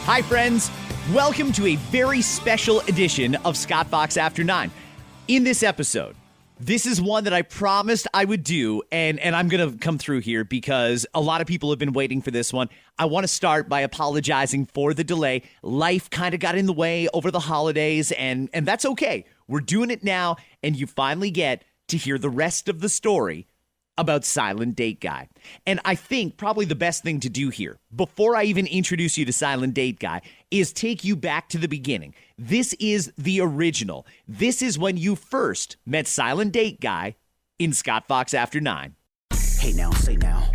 Hi, friends. Welcome to a very special edition of Scott Fox After 9. In this episode, this is one that I promised I would do, and I'm going to come through here because a lot of people have been waiting for this one. I want to start by apologizing for the delay. Life kind of got in the way over the holidays, and that's okay. We're doing it now, and you finally get to hear the rest of the story about Silent Date Guy. And I think probably the best thing to do here, before I even introduce you to Silent Date Guy, is take you back to the beginning. This is the original. This is when you first met Silent Date Guy in Scott Fox After 9. Hey now, say now.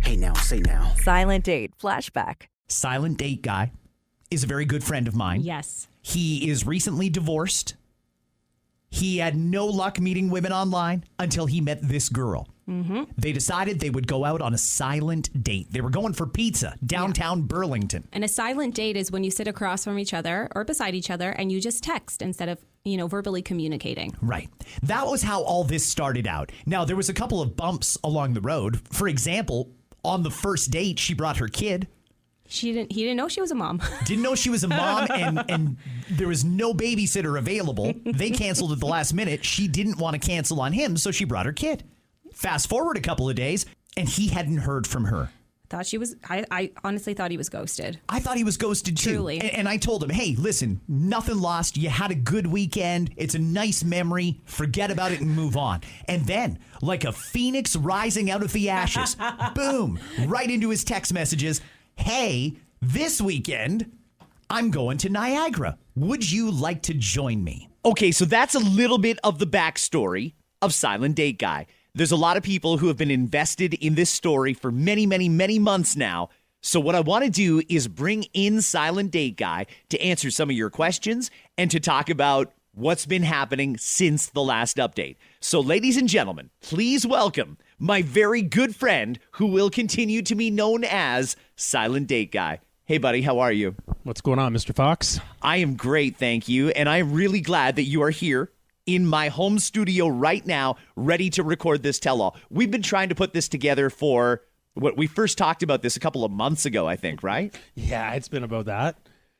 Hey now, say now. Silent Date flashback. Silent Date Guy is a very good friend of mine. Yes. He is recently divorced. He had no luck meeting women online until he met this girl. Mm-hmm. They decided they would go out on a silent date. They were going for pizza downtown Burlington. And a silent date is when you sit across from each other or beside each other and you just text instead of, verbally communicating. Right. That was how all this started out. Now, there was a couple of bumps along the road. For example, on the first date, she brought her kid. He didn't know she was a mom. Didn't know she was a mom, and there was no babysitter available. They canceled at the last minute. She didn't want to cancel on him, so she brought her kid. Fast forward a couple of days, and he hadn't heard from her. I honestly thought he was ghosted. I thought he was ghosted too. Truly. And I told him, hey, listen, nothing lost. You had a good weekend. It's a nice memory. Forget about it and move on. And then, like a phoenix rising out of the ashes, boom, right into his text messages. Hey, this weekend, I'm going to Niagara. Would you like to join me? Okay, so that's a little bit of the backstory of Silent Date Guy. There's a lot of people who have been invested in this story for many, many, many months now. So what I want to do is bring in Silent Date Guy to answer some of your questions and to talk about what's been happening since the last update. So ladies and gentlemen, please welcome my very good friend who will continue to be known as Silent Date Guy. Hey, buddy, how are you? What's going on, Mr. Fox? I am great, thank you. And I'm really glad that you are here in my home studio right now, ready to record this tell-all. We've been trying to put this together for we first talked about this a couple of months ago, I think, right? Yeah, it's been about that.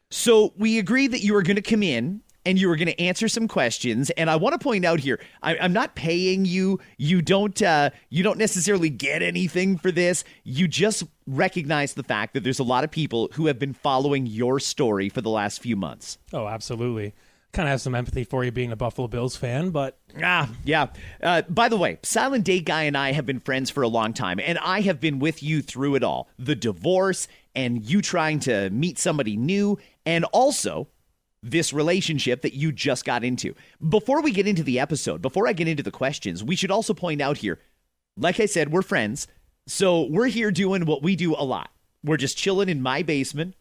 So we agreed that you were going to come in and you were going to answer some questions. And I want to point out here, I'm not paying you. You don't necessarily get anything for this. You just recognize the fact that there's a lot of people who have been following your story for the last few months. Oh, absolutely. Kind of have some empathy for you being a Buffalo Bills fan, but... Yeah. By the way, Silent Date Guy and I have been friends for a long time, and I have been with you through it all. The divorce, and you trying to meet somebody new, and also this relationship that you just got into. Before we get into the episode, before I get into the questions, we should also point out here, like I said, we're friends. So we're here doing what we do a lot. We're just chilling in my basement.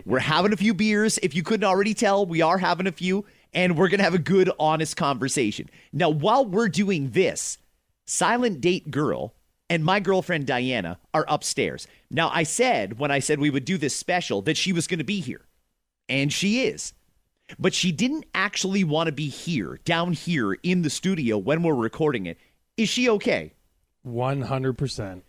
We're having a few beers. If you couldn't already tell, we are having a few, and we're going to have a good, honest conversation. Now, while we're doing this, Silent Date Girl and my girlfriend Diana are upstairs. Now, I said, when I said we would do this special, that she was going to be here. And she is. But she didn't actually want to be here, down here in the studio when we're recording it. Is she okay? 100%.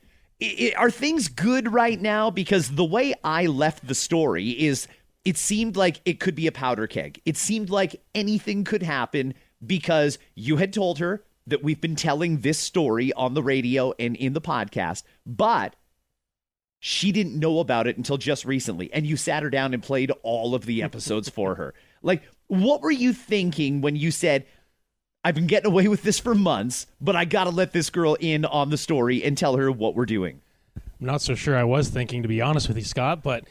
Are things good right now? Because the way I left the story is it seemed like it could be a powder keg. It seemed like anything could happen because you had told her that we've been telling this story on the radio and in the podcast, but she didn't know about it until just recently. And you sat her down and played all of the episodes for her. Like, what were you thinking when you said, I've been getting away with this for months, but I got to let this girl in on the story and tell her what we're doing? I'm not so sure I was thinking, to be honest with you, Scott, but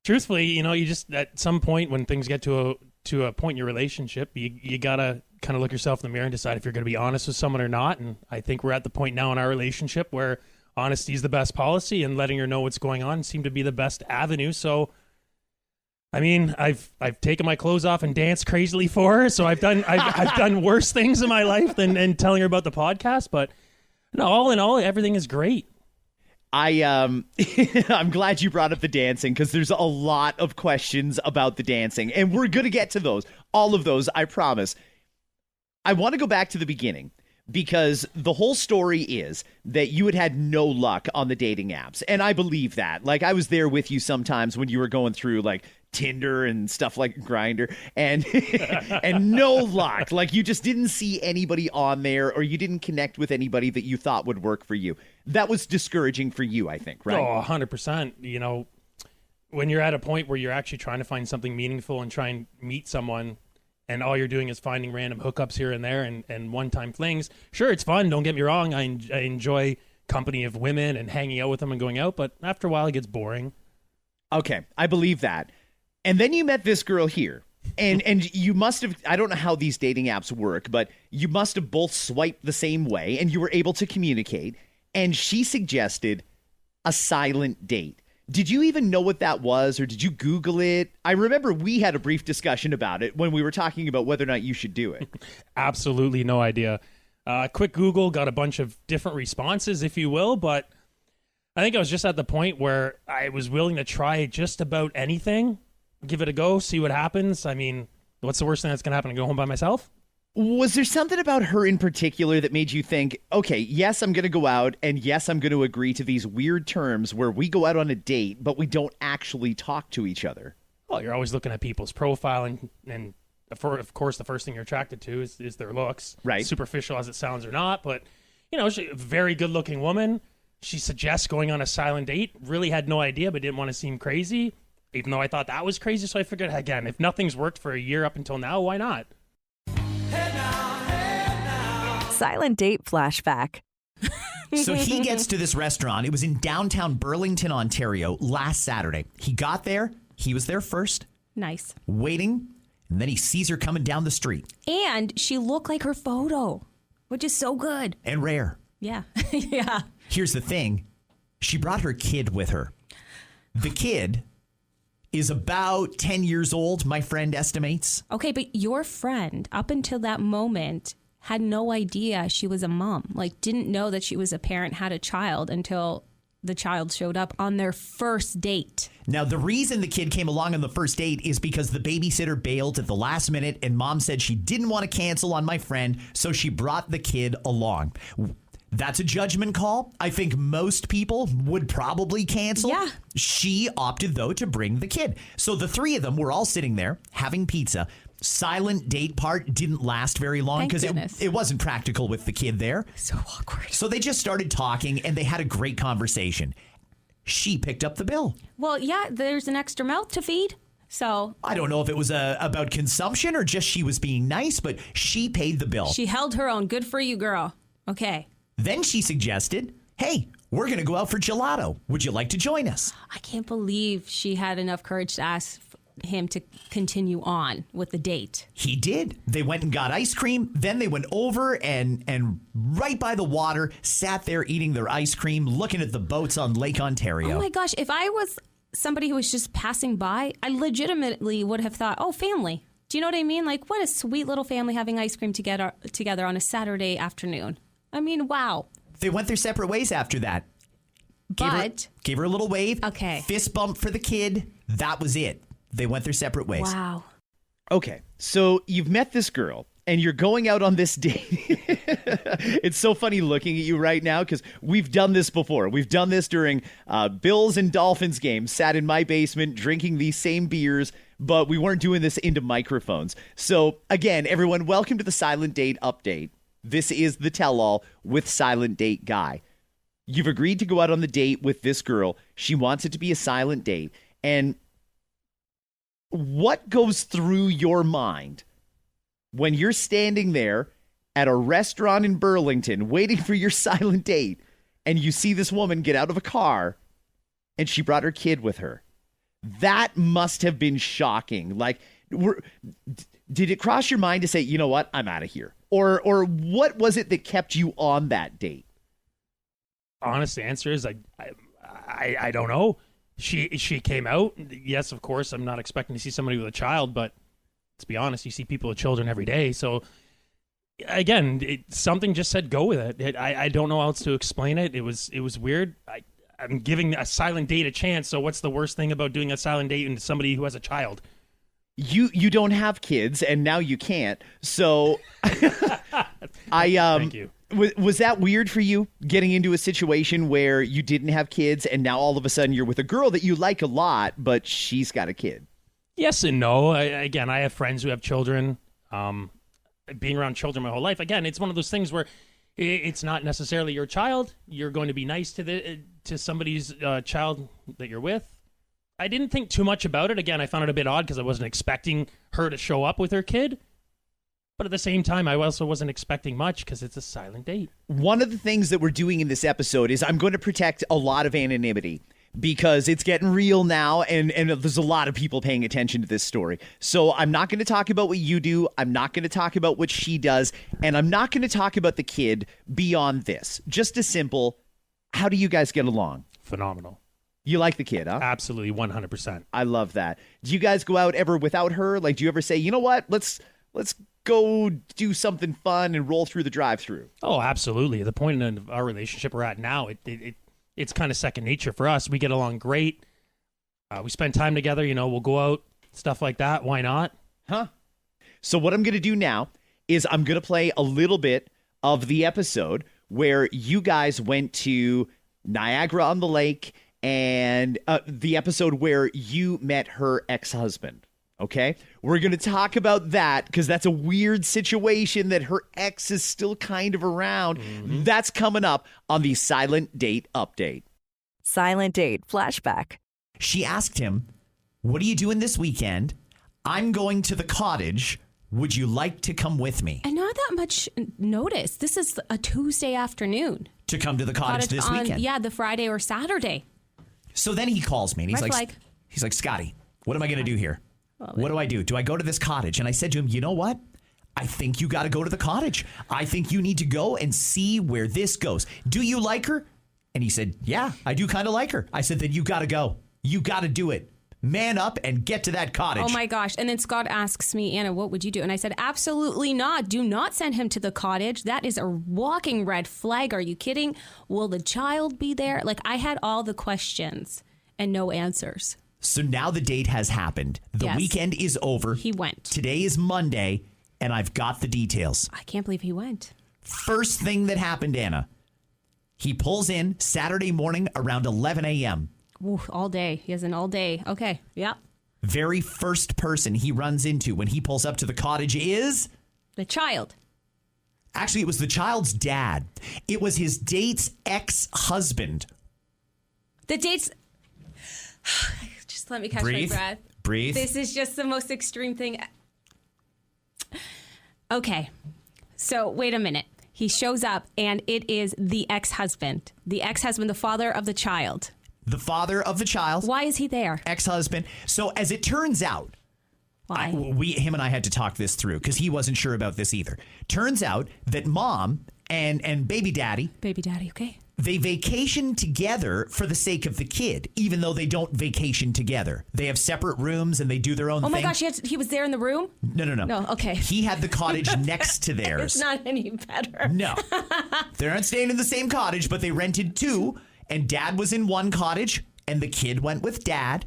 truthfully, you just, at some point when things get to a point in your relationship, you got to kind of look yourself in the mirror and decide if you're going to be honest with someone or not. And I think we're at the point now in our relationship where honesty is the best policy, and letting her know what's going on seemed to be the best avenue. So, I mean, I've taken my clothes off and danced crazily for her. So I've done worse things in my life than telling her about the podcast. But no, all in all, everything is great. I'm glad you brought up the dancing, because there's a lot of questions about the dancing, and we're going to get to those, all of those, I promise. I want to go back to the beginning, because the whole story is that you had no luck on the dating apps. And I believe that. Like, I was there with you sometimes when you were going through like Tinder and stuff like Grindr, and and no luck. Like, you just didn't see anybody on there, or you didn't connect with anybody that you thought would work for you. That was discouraging for you, I think, right? Oh, 100%. You know, when you're at a point where you're actually trying to find something meaningful and try and meet someone, and all you're doing is finding random hookups here and there and one-time flings. Sure, it's fun. Don't get me wrong. I enjoy company of women and hanging out with them and going out, but after a while it gets boring. Okay, I believe that. And then you met this girl here. And you must have, I don't know how these dating apps work, but you must have both swiped the same way and you were able to communicate. And she suggested a silent date. Did you even know what that was, or did you Google it? I remember we had a brief discussion about it when we were talking about whether or not you should do it. Absolutely no idea. Quick Google, got a bunch of different responses, if you will, but I think I was just at the point where I was willing to try just about anything, give it a go, see what happens. I mean, what's the worst thing that's going to happen? To go home by myself? Was there something about her in particular that made you think, okay, yes, I'm going to go out, and yes, I'm going to agree to these weird terms where we go out on a date, but we don't actually talk to each other? Well, you're always looking at people's profile, and of course, the first thing you're attracted to is their looks. Right. Superficial as it sounds or not, but, you know, she's a very good-looking woman. She suggests going on a silent date. Really had no idea, but didn't want to seem crazy, even though I thought that was crazy. So I figured, again, if nothing's worked for a year up until now, why not? Silent date flashback. So he gets to this restaurant. It was in downtown Burlington, Ontario, last Saturday. He got there. He was there first, Nice. waiting, and then he sees her coming down the street. And she looked like her photo, which is so good. And rare. Yeah. Yeah. Here's the thing. She brought her kid with her. The kid is about 10 years old, my friend estimates. Okay, but your friend, up until that moment, had no idea she was a mom. Like, didn't know that she was a parent, had a child until the child showed up on their first date. Now, the reason the kid came along on the first date is because the babysitter bailed at the last minute, and mom said she didn't want to cancel on my friend, so she brought the kid along. That's a judgment call. I think most people would probably cancel. Yeah. She opted, though, to bring the kid. So the three of them were all sitting there having pizza. Silent date part didn't last very long because it wasn't practical with the kid there. So awkward. So they just started talking and they had a great conversation. She picked up the bill. Well, yeah, there's an extra mouth to feed. So I don't know if it was about consumption or just she was being nice, but she paid the bill. she held her own. Good for you, girl. Okay. Then she suggested, hey, we're going to go out for gelato. Would you like to join us? I can't believe she had enough courage to ask him to continue on with the date. He did. They went and got ice cream. Then they went over and right by the water, sat there eating their ice cream, looking at the boats on Lake Ontario. Oh my gosh, if I was somebody who was just passing by, I legitimately would have thought, oh, family. Do you know what I mean? Like, what a sweet little family having ice cream together on a Saturday afternoon. I mean, wow. They went their separate ways after that. Gave her a little wave. Okay. Fist bump for the kid. That was it. They went their separate ways. Wow. Okay, so you've met this girl and you're going out on this date. It's so funny looking at you right now because we've done this before. We've done this during Bills and Dolphins games, sat in my basement drinking these same beers, but we weren't doing this into microphones. So again, everyone, welcome to the Silent Date Update. This is the tell-all with Silent Date Guy. You've agreed to go out on the date with this girl. She wants it to be a silent date. And what goes through your mind when you're standing there at a restaurant in Burlington waiting for your silent date and you see this woman get out of a car and she brought her kid with her? That must have been shocking. Like, did it cross your mind to say, you know what, I'm out of here? Or what was it that kept you on that date? Honest answer is I don't know. She came out. Yes, of course, I'm not expecting to see somebody with a child, but let's be honest, you see people with children every day. So again, something just said go with it. I don't know how else to explain it. It was weird. I'm giving a silent date a chance. So what's the worst thing about doing a silent date into somebody who has a child? You don't have kids, and now you can't. So Thank you. Was that weird for you, getting into a situation where you didn't have kids and now all of a sudden you're with a girl that you like a lot, but she's got a kid? Yes and no. Again, I have friends who have children. Being around children my whole life, again, it's one of those things where it's not necessarily your child. You're going to be nice to somebody's child that you're with. I didn't think too much about it. Again, I found it a bit odd because I wasn't expecting her to show up with her kid. But at the same time, I also wasn't expecting much because it's a silent date. One of the things that we're doing in this episode is I'm going to protect a lot of anonymity because it's getting real now, and there's a lot of people paying attention to this story. So I'm not going to talk about what you do. I'm not going to talk about what she does. And I'm not going to talk about the kid beyond this. Just a simple, how do you guys get along? Phenomenal. You like the kid, huh? Absolutely, 100%. I love that. Do you guys go out ever without her? Like, do you ever say, you know what, let's go do something fun and roll through the drive-thru? Oh, absolutely. The point in our relationship we're at now, it's kind of second nature for us. We get along great. We spend time together. We'll go out, stuff like that. Why not? Huh? So what I'm going to do now is I'm going to play a little bit of the episode where you guys went to Niagara-on-the-Lake and the episode where you met her ex-husband. Okay? We're going to talk about that because that's a weird situation that her ex is still kind of around. Mm-hmm. That's coming up on the Silent Date Update. Silent Date Flashback. She asked him, "What are you doing this weekend? I'm going to the cottage. Would you like to come with me?" And not that much notice. This is a Tuesday afternoon. To come to the cottage this weekend? Yeah, the Friday or Saturday. So then he calls me and he's Red like, flag. "Scotty, what am I going to do here? What do I do? Do I go to this cottage?" And I said to him, "You know what? I think you got to go to the cottage. I think you need to go and see where this goes. Do you like her?" And he said, "Yeah, I do kind of like her." I said, "Then you got to go. You got to do it. Man up and get to that cottage." Oh my gosh. And then Scott asks me, "Anna, what would you do?" And I said, "Absolutely not. Do not send him to the cottage. That is a walking red flag. Are you kidding? Will the child be there?" Like, I had all the questions and no answers. So now the date has happened. The weekend is over. He went. Today is Monday, and I've got the details. I can't believe he went. First thing that happened, Anna, he pulls in Saturday morning around 11 a.m. Ooh, all day. He has an all day. Okay. Yeah. Very first person he runs into when he pulls up to the cottage is... the child. Actually, it was the child's dad. It was his date's ex-husband. The date's... Just let me catch my breath. Breathe. This is just the most extreme thing. Okay. So, wait a minute. He shows up, and it is the ex-husband. The ex-husband, the father of the child. The father of the child. Why is he there? Ex-husband. So, as it turns out, Why? him and I had to talk this through because he wasn't sure about this either. Turns out that mom and baby daddy, okay. they vacation together for the sake of the kid, even though they don't vacation together. They have separate rooms and they do their own thing. Oh my gosh, he was there in the room? No. No, okay. He had the cottage next to theirs. It's not any better. No. They aren't staying in the same cottage, but they rented two, and dad was in one cottage, and the kid went with dad,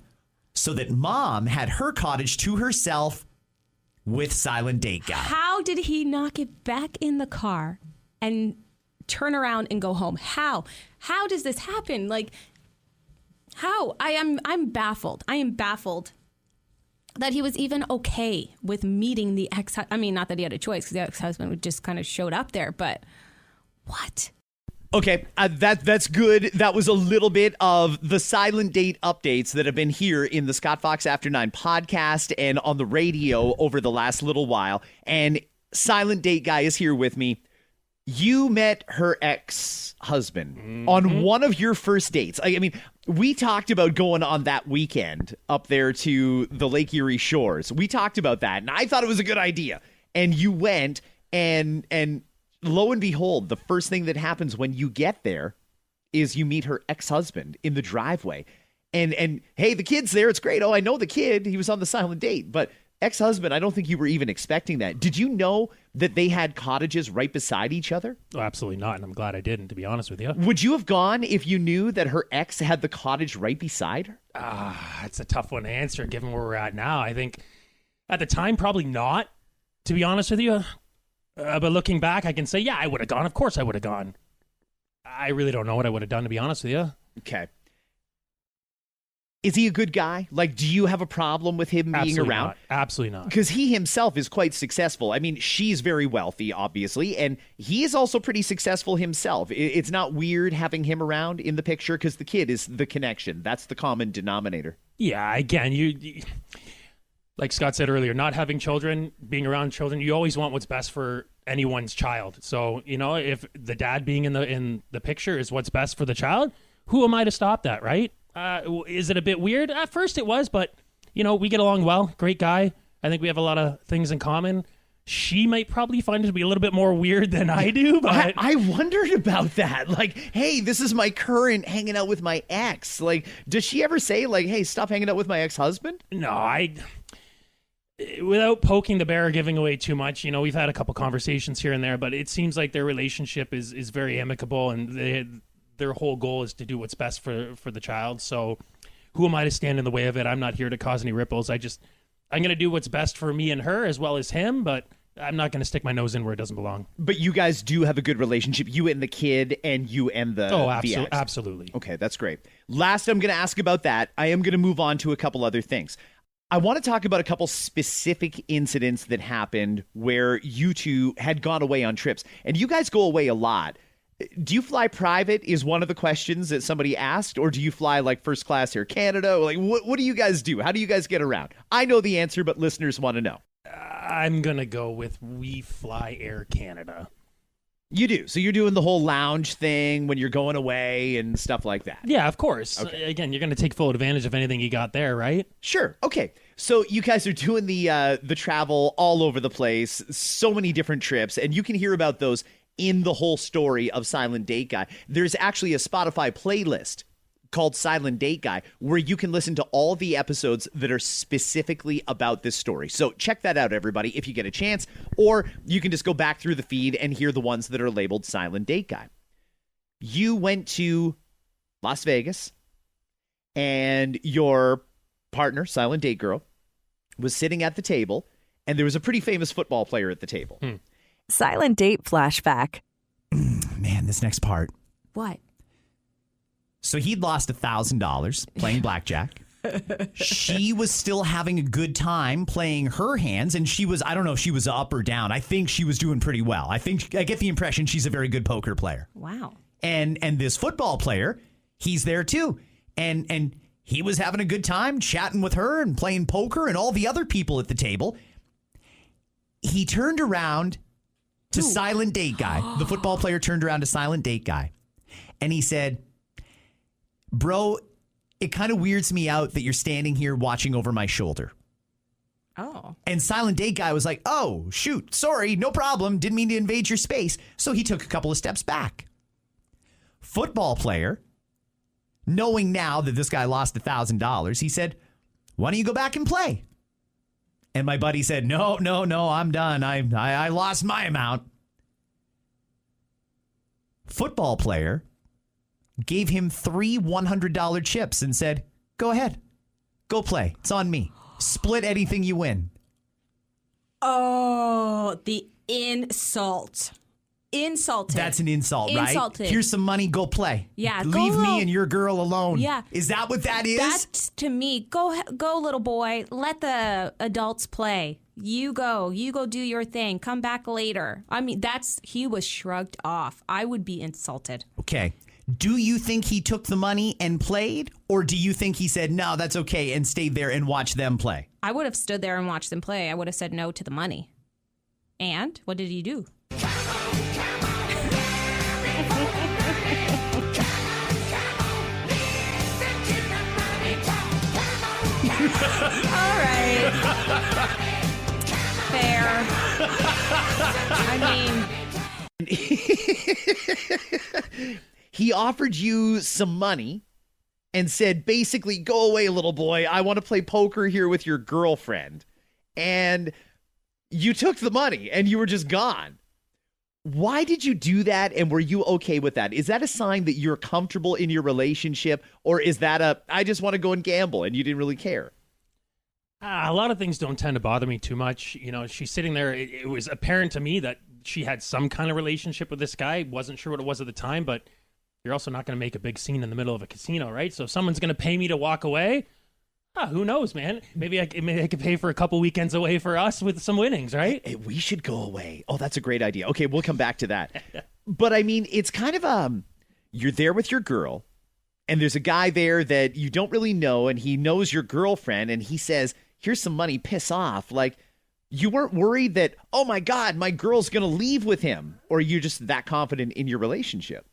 so that mom had her cottage to herself with Silent Date Guy. How did he not get back in the car and turn around and go home? How does this happen? Like, how? I'm baffled. I am baffled that he was even okay with meeting the ex. I mean, not that he had a choice because the ex-husband would just kind of showed up there, but what? Okay, that's good. That was a little bit of the Silent Date updates that have been here in the Scott Fox After 9 podcast and on the radio over the last little while. And Silent Date Guy is here with me. You met her ex-husband on one of your first dates. I mean, we talked about going on that weekend up there to the Lake Erie shores. We talked about that, and I thought it was a good idea. And you went, and lo and behold, the first thing that happens when you get there is you meet her ex-husband in the driveway. And hey, the kid's there. It's great. Oh, I know the kid. He was on the silent date. But ex-husband, I don't think you were even expecting that. Did you know that they had cottages right beside each other? Oh, absolutely not, and I'm glad I didn't, to be honest with you. Would you have gone if you knew that her ex had the cottage right beside her? It's a tough one to answer given where we're at now. I think at the time, probably not, to be honest with you. But looking back, I can say, yeah, I would have gone. Of course I would have gone. I really don't know what I would have done, to be honest with you. Okay. Is he a good guy? Like, do you have a problem with him being around? Not. Absolutely not. Because he himself is quite successful. I mean, she's very wealthy, obviously, and he is also pretty successful himself. It's not weird having him around in the picture because the kid is the connection. That's the common denominator. Yeah, again, you like Scott said earlier, not having children, being around children, you always want what's best for anyone's child. So, if the dad being in the picture is what's best for the child, who am I to stop that, right? Is it a bit weird? At first it was, but, we get along well. Great guy. I think we have a lot of things in common. She might probably find it to be a little bit more weird than I do, but... I wondered about that. Like, hey, this is my current hanging out with my ex. Like, does she ever say, like, hey, stop hanging out with my ex-husband? No, without poking the bear or giving away too much, we've had a couple conversations here and there, but it seems like their relationship is very amicable, and their whole goal is to do what's best for the child. So who am I to stand in the way of it? I'm not here to cause any ripples. I'm going to do what's best for me and her as well as him, but I'm not going to stick my nose in where it doesn't belong. But you guys do have a good relationship, you and the kid and you and the ex. Absolutely. Okay, that's great. Last, I'm going to ask about that. I am going to move on to a couple other things. I want to talk about a couple specific incidents that happened where you two had gone away on trips. And you guys go away a lot. Do you fly private is one of the questions that somebody asked, or do you fly like first class Air Canada? Like, what do you guys do? How do you guys get around? I know the answer, but listeners want to know. I'm going to go with we fly Air Canada. You do. So you're doing the whole lounge thing when you're going away and stuff like that. Yeah, of course. Okay. Again, you're going to take full advantage of anything you got there, right? Sure. Okay. So you guys are doing the travel all over the place, so many different trips, and you can hear about those in the whole story of Silent Date Guy. There's actually a Spotify playlist called Silent Date Guy where you can listen to all the episodes that are specifically about this story. So check that out, everybody, if you get a chance, or you can just go back through the feed and hear the ones that are labeled Silent Date Guy. You went to Las Vegas and your partner, Silent Date Girl, was sitting at the table, and there was a pretty famous football player at the table. Silent date flashback. Man, this next part. What? So he'd lost $1,000 playing blackjack. She was still having a good time playing her hands, and I don't know if she was up or down. I think she was doing pretty well. I get the impression she's a very good poker player. Wow. And this football player, he's there too. And he was having a good time chatting with her and playing poker and all the other people at the table. He turned around to Silent Date Guy. The football player turned around to Silent Date Guy. And he said, bro, it kind of weirds me out that you're standing here watching over my shoulder. Oh. And Silent Date Guy was like, oh, shoot, sorry, no problem. Didn't mean to invade your space. So he took a couple of steps back. Football player, knowing now that this guy lost $1,000, he said, why don't you go back and play? And my buddy said, no, I'm done. I lost my amount. Football player gave him 3 $100 chips and said, go ahead. Go play. It's on me. Split anything you win. Oh, the insult. Insulted. That's an insult, Insulted. Right? Here's some money. Go play. Yeah. Leave me and your girl alone. Yeah. Is that what that is? That's, to me, go little boy. Let the adults play. You go do your thing. Come back later. I mean, he was shrugged off. I would be insulted. Okay. Do you think he took the money and played? Or do you think he said, no, that's okay, and stayed there and watched them play? I would have stood there and watched them play. I would have said no to the money. And what did he do? All right. Fair. I mean, He offered you some money and said, basically, go away, little boy. I want to play poker here with your girlfriend. And you took the money and you were just gone. Why did you do that? And were you okay with that? Is that a sign that you're comfortable in your relationship? Or is that I just want to go and gamble and you didn't really care? A lot of things don't tend to bother me too much. She's sitting there. It was apparent to me that she had some kind of relationship with this guy. Wasn't sure what it was at the time, but you're also not going to make a big scene in the middle of a casino, right? So if someone's going to pay me to walk away, who knows, man? Maybe I could pay for a couple weekends away for us with some winnings, right? Hey, we should go away. Oh, that's a great idea. Okay, we'll come back to that. But I mean, it's kind of you're there with your girl, and there's a guy there that you don't really know, and he knows your girlfriend, and he says, "Here's some money, piss off." Like, you weren't worried that, oh my God, my girl's gonna leave with him, or you're just that confident in your relationship?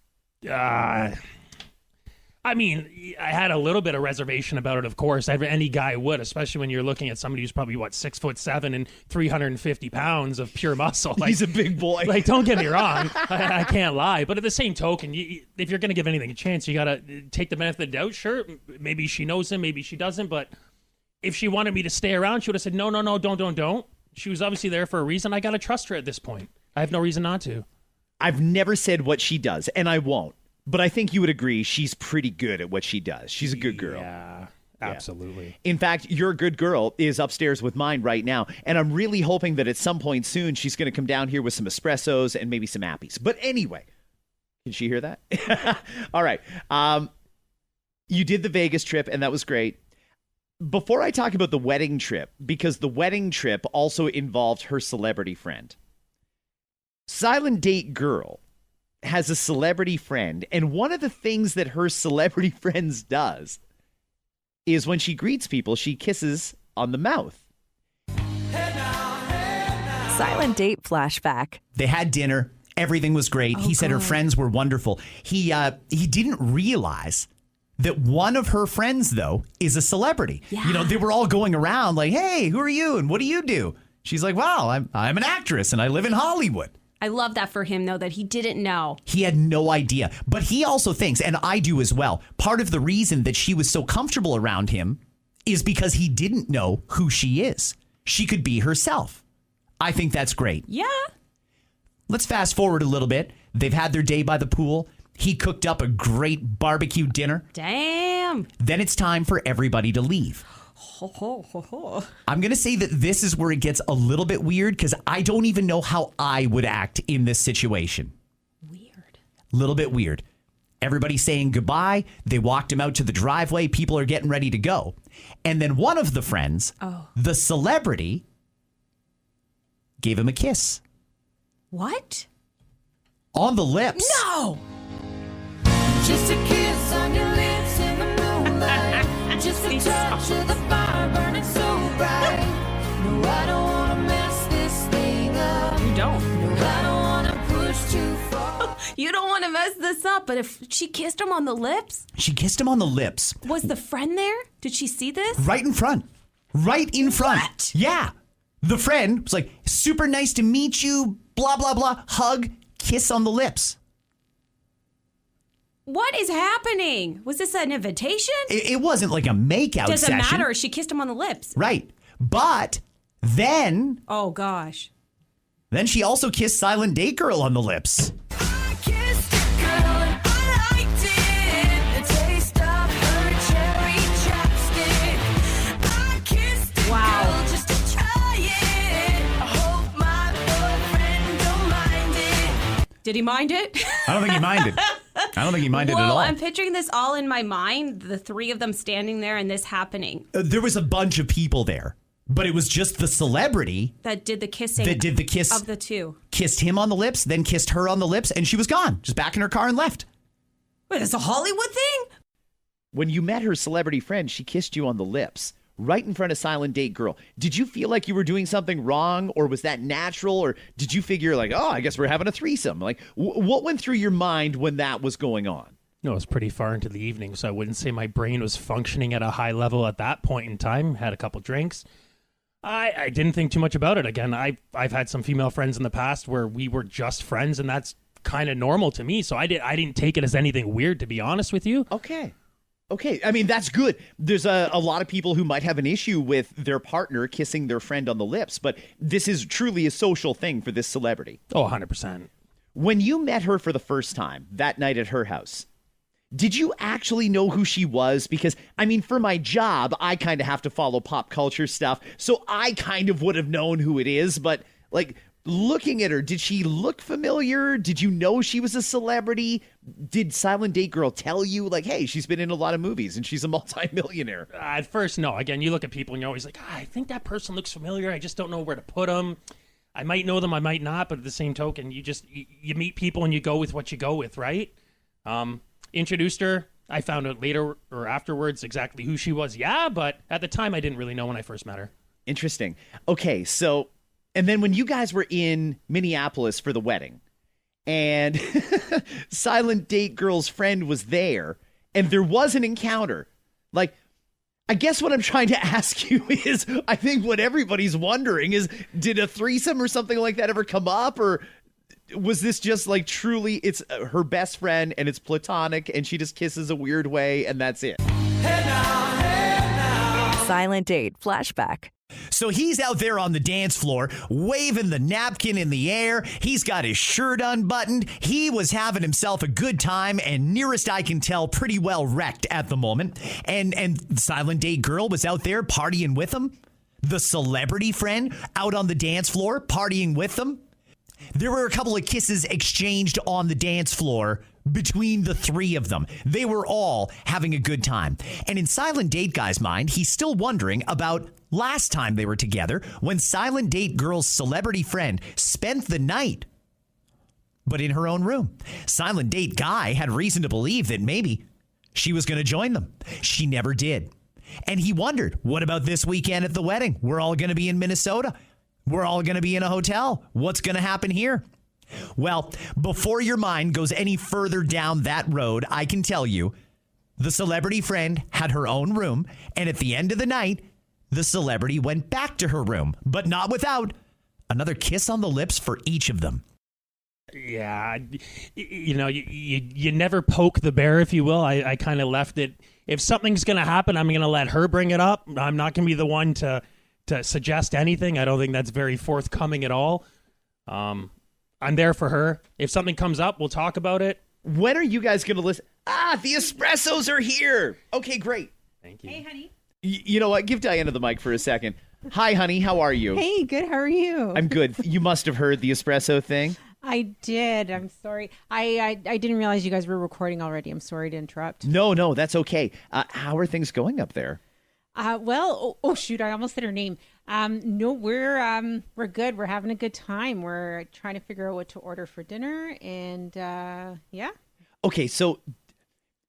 I mean, I had a little bit of reservation about it, of course. Any guy would, especially when you're looking at somebody who's probably, 6'7" and 350 pounds of pure muscle. Like, he's a big boy. Like, don't get me wrong. I can't lie. But at the same token, if you're going to give anything a chance, you got to take the benefit of the doubt. Sure, maybe she knows him, maybe she doesn't. But if she wanted me to stay around, she would have said, no, don't. She was obviously there for a reason. I got to trust her at this point. I have no reason not to. I've never said what she does, and I won't. But I think you would agree she's pretty good at what she does. She's a good girl. Yeah, absolutely. Yeah. In fact, your good girl is upstairs with mine right now. And I'm really hoping that at some point soon she's going to come down here with some espressos and maybe some appies. But anyway, can she hear that? All right. You did the Vegas trip, and that was great. Before I talk about the wedding trip, because the wedding trip also involved her celebrity friend, Silent Date Girl has a celebrity friend, and one of the things that her celebrity friends does is when she greets people, she kisses on the mouth. Silent Date flashback. They had dinner. Everything was great. He said her friends were wonderful. He didn't realize that one of her friends, though, is a celebrity. Yeah. You know, they were all going around like, hey, who are you? And what do you do? She's like, well, I'm an actress and I live in Hollywood. I love that for him, though, that he didn't know. He had no idea. But he also thinks, and I do as well, part of the reason that she was so comfortable around him is because he didn't know who she is. She could be herself. I think that's great. Yeah. Let's fast forward a little bit. They've had their day by the pool. He cooked up a great barbecue dinner. Damn. Then it's time for everybody to leave. I'm going to say that this is where it gets a little bit weird because I don't even know how I would act in this situation. Weird. Little bit weird. Everybody's saying goodbye. They walked him out to the driveway. People are getting ready to go. And then one of the friends, the celebrity, gave him a kiss. What? On the lips. No! Just a kiss on your lips in the moonlight. Just a touch of the fire burning so bright. No, I don't want to mess this thing up. You don't. No, I don't want to push too far. You don't want to mess this up, but if she kissed him on the lips? She kissed him on the lips. Was the friend there? Did she see this? Right in front. Right in front. What? Yeah. The friend was like, super nice to meet you, blah, blah, blah. Hug, kiss on the lips. What is happening? Was this an invitation? It wasn't like a makeout Doesn't session. matter. She kissed him on the lips. Right. But then Oh, gosh. she also kissed Silent Date Girl on the lips. I kissed a girl and I liked it. The taste of her cherry chapstick. I kissed a girl just to try it. I hope my boyfriend don't mind it. Did he mind it? I don't think he minded. I don't think he minded at all. I'm picturing this all in my mind, the three of them standing there and this happening. There was a bunch of people there, but it was just the celebrity That did the kissing that did the kiss. of the two. Kissed him on the lips, then kissed her on the lips, and she was gone. Just back in her car and left. Wait, it's a Hollywood thing? When you met her celebrity friend, she kissed you on the lips right in front of Silent Date Girl. Did you feel like you were doing something wrong, or was that natural, or did you figure like, oh, I guess we're having a threesome? Like, what went through your mind when that was going on? No, it was pretty far into the evening, so I wouldn't say my brain was functioning at a high level at that point in time. Had a couple drinks. I didn't think too much about it. Again, I've had some female friends in the past where we were just friends, and that's kind of normal to me. So I didn't take it as anything weird, to be honest with you. Okay. I mean, that's good. There's a lot of people who might have an issue with their partner kissing their friend on the lips, but this is truly a social thing for this celebrity. Oh, 100%. When you met her for the first time that night at her house, did you actually know who she was? Because, I mean, for my job, I kind of have to follow pop culture stuff, so I kind of would have known who it is, but, like, looking at her, did she look familiar? Did you know she was a celebrity? Did Silent Date Girl tell you, like, hey, she's been in a lot of movies and she's a multimillionaire? At first, no. Again, you look at people and you're always like, I think that person looks familiar. I just don't know where to put them. I might know them, I might not, but at the same token, you meet people and you go with what you go with, right? Introduced her. I found out later or afterwards exactly who she was. Yeah, but at the time, I didn't really know when I first met her. Interesting. Okay, so, and then when you guys were in Minneapolis for the wedding, and Silent Date Girl's friend was there, and there was an encounter, like, I guess what I'm trying to ask you is, I think what everybody's wondering is, did a threesome or something like that ever come up? Or was this just like truly it's her best friend and it's platonic and she just kisses a weird way and that's it? Silent Date Flashback. So he's out there on the dance floor, waving the napkin in the air. He's got his shirt unbuttoned. He was having himself a good time and, nearest I can tell, pretty well wrecked at the moment. And Silent Date Girl was out there partying with him. The celebrity friend out on the dance floor partying with them. There were a couple of kisses exchanged on the dance floor between the three of them. They were all having a good time. And in Silent Date Guy's mind, he's still wondering about last time they were together when Silent Date Girl's celebrity friend spent the night, but in her own room. Silent Date Guy had reason to believe that maybe she was going to join them. She never did. And he wondered, what about this weekend at the wedding? We're all going to be in Minnesota. We're all going to be in a hotel. What's going to happen here? Well, before your mind goes any further down that road, I can tell you, the celebrity friend had her own room, and at the end of the night, the celebrity went back to her room, but not without another kiss on the lips for each of them. Yeah, you never poke the bear, if you will. I kind of left it. If something's going to happen, I'm going to let her bring it up. I'm not going to be the one to suggest anything. I don't think that's very forthcoming at all. I'm there for her. If something comes up, we'll talk about it. When are you guys going to listen? The espressos are here. Okay, great. Thank you. Hey, honey. You know what? Give Diana the mic for a second. Hi, honey. How are you? Hey, good. How are you? I'm good. You must have heard the espresso thing. I did. I'm sorry. I didn't realize you guys were recording already. I'm sorry to interrupt. No, that's okay. How are things going up there? Well, shoot, I almost said her name. No, we're good. We're having a good time. We're trying to figure out what to order for dinner, and yeah. Okay, so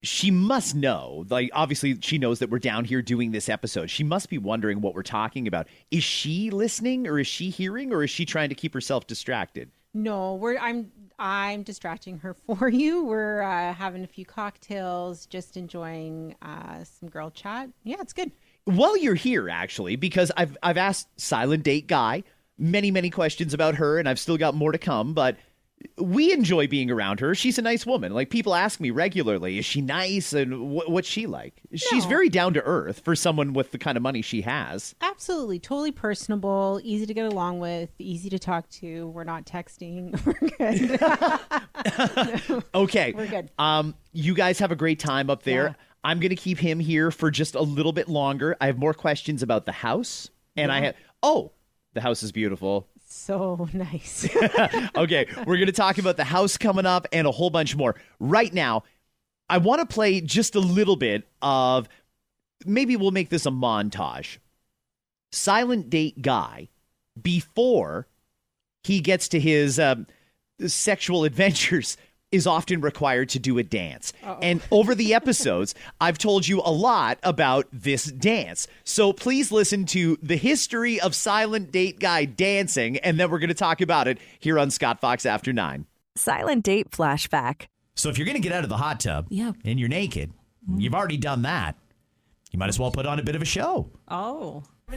she must know, like, obviously she knows that we're down here doing this episode. She must be wondering what we're talking about. Is she listening, or is she hearing, or is she trying to keep herself distracted? No, I'm distracting her for you. We're having a few cocktails, just enjoying some girl chat. Yeah, it's good. While you're here, actually, because I've asked Silent Date Guy many questions about her, and I've still got more to come, but we enjoy being around her. She's a nice woman. Like, people ask me regularly, is she nice, and what's she like? She's very down to earth for someone with the kind of money she has. Absolutely. Totally personable, easy to get along with, easy to talk to. We're not texting. We're good. Okay. We're good. You guys have a great time up there. Yeah. I'm going to keep him here for just a little bit longer. I have more questions about the house. And the house is beautiful. So nice. Okay, we're going to talk about the house coming up and a whole bunch more. Right now, I want to play just a little bit of, maybe we'll make this a montage. Silent Date Guy, before he gets to his sexual adventures, is often required to do a dance. Uh-oh. And over the episodes, I've told you a lot about this dance. So please listen to the history of Silent Date Guy dancing, and then we're going to talk about it here on Scott Fox After 9. Silent Date Flashback. So if you're going to get out of the hot tub and you're naked, you've already done that. You might as well put on a bit of a show. Oh. I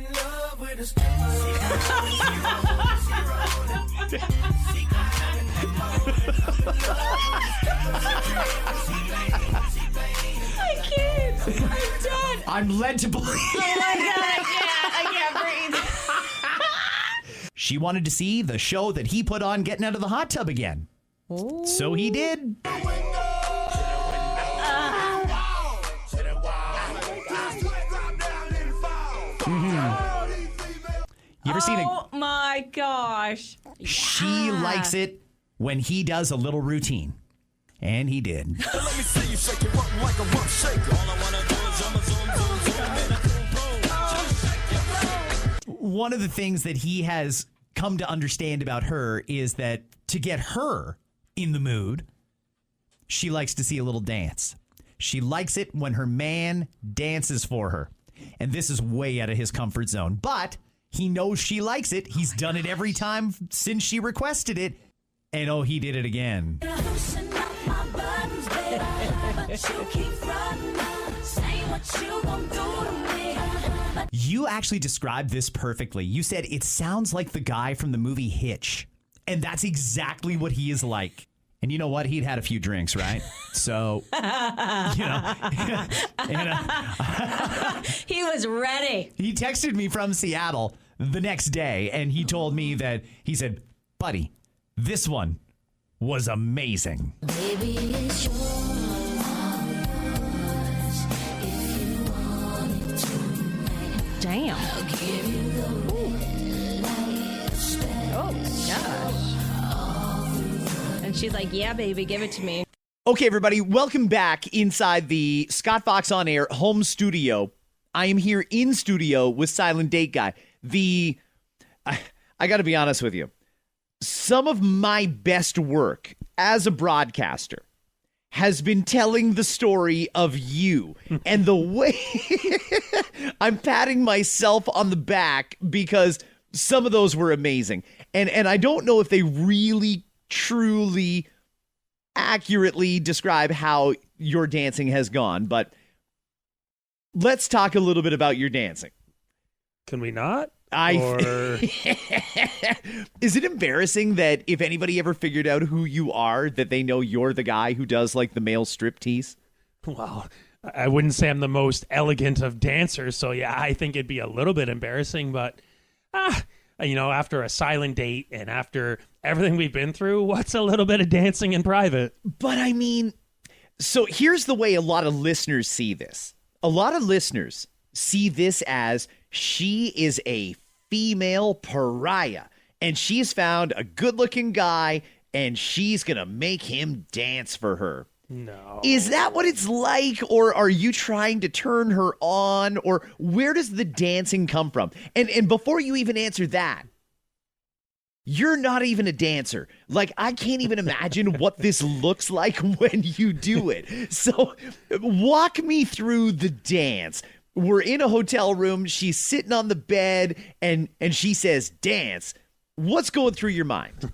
can't. I'm done. I'm led to believe. Oh my God, I can't breathe. She wanted to see the show that he put on getting out of the hot tub again. Ooh. So he did. You ever seen Oh my God. gosh. She likes it when he does a little routine. And he did. Let me see you shake it up like a rough shaker. All I wanna do is One of the things that he has come to understand about her is that to get her in the mood, she likes to see a little dance. She likes it when her man dances for her. And this is way out of his comfort zone. But he knows she likes it. He's done it every time since she requested it. And oh, he did it again. You actually described this perfectly. You said it sounds like the guy from the movie Hitch. And that's exactly what he is like. And you know what? He'd had a few drinks, right? So, you know. He was ready. He texted me from Seattle the next day, and he told me that, he said, buddy, this one was amazing. Baby, it's yours if you want it tonight. Damn. I'll give you the red light spell. Oh, gosh. And she's like, yeah, baby, give it to me. Okay, everybody, welcome back inside the Scott Fox On Air home studio. I am here in studio with Silent Date Guy. I got to be honest with you. Some of my best work as a broadcaster has been telling the story of you and the way I'm patting myself on the back because some of those were amazing. And I don't know if they really, truly, accurately describe how your dancing has gone, but let's talk a little bit about your dancing. Can we not? Is it embarrassing that if anybody ever figured out who you are, that they know you're the guy who does like the male striptease? Well, I wouldn't say I'm the most elegant of dancers, so yeah, I think it'd be a little bit embarrassing, but after a silent date and after everything we've been through, what's a little bit of dancing in private? But I mean, so here's the way a lot of listeners see this. A lot of listeners see this as she is a female pariah and she's found a good-looking guy and she's going to make him dance for her. No. Is that what it's like, or are you trying to turn her on, or where does the dancing come from? And before you even answer that, you're not even a dancer. Like, I can't even imagine what this looks like when you do it. So walk me through the dance. We're in a hotel room. She's sitting on the bed and she says, dance. What's going through your mind?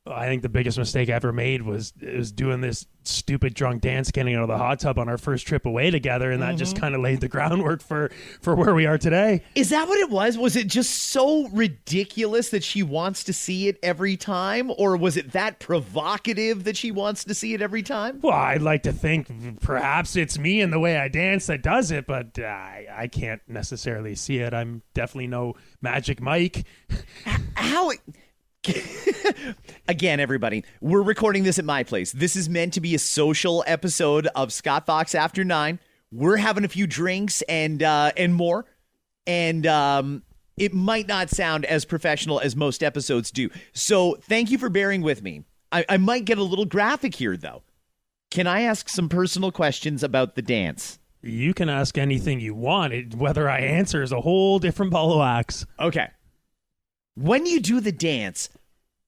I think the biggest mistake I ever made was doing this stupid drunk dance getting out of the hot tub on our first trip away together, and that just kind of laid the groundwork for where we are today. Is that what it was? Was it just so ridiculous that she wants to see it every time, or was it that provocative that she wants to see it every time? Well, I'd like to think perhaps it's me and the way I dance that does it, but I can't necessarily see it. I'm definitely no Magic Mike. How... Again, everybody, we're recording this at my place. This is meant to be a social episode of Scott Fox After 9. We're having a few drinks and more, and it might not sound as professional as most episodes do. So thank you for bearing with me. I might get a little graphic here, though. Can I ask some personal questions about the dance? You can ask anything you want. Whether I answer is a whole different ball of wax. Okay. When you do the dance,